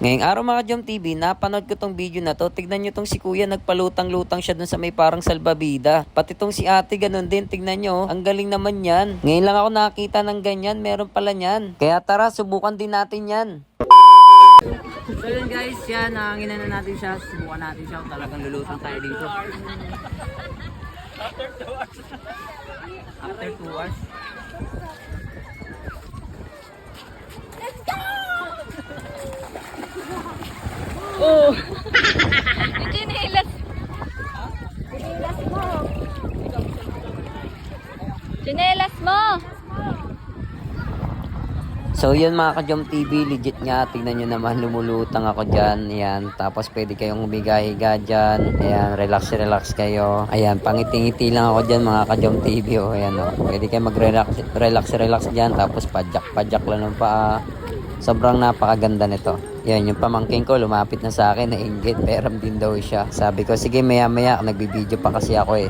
Ngayong araw mga Jom TV, napanood ko tong video na to. Tignan nyo tong si kuya, nagpalutang-lutang siya dun sa may parang salbabida. Pati tong si ate, ganun din. Tignan nyo, ang galing naman yan. Ngayon lang ako nakakita ng ganyan, meron pala yan. Kaya tara, subukan din natin yan. So yun guys, yan, nanginan na natin siya. Subukan natin siya, talagang lulutang tayo dito. After 2 hours. After 2 hours. Oh! Chinelas! Chinelas mo! Chinelas mo! So yun mga ka-Jom TV, legit nga, tingnan nyo naman, lumulutang ako dyan, ayan, tapos pwede kayong humiga-higa dyan, ayan, relax kayo, ayan, pangiti-ngiti lang ako dyan mga ka-Jom TV, oh, ayan, oh, pwede kayo mag-relax dyan, tapos padyak lang ng paa, sobrang napakaganda nito. Yan, yung pamangking ko lumapit na sa akin, nainggit, peram din daw siya. Sabi ko, sige maya, nagbibideo pa kasi ako eh.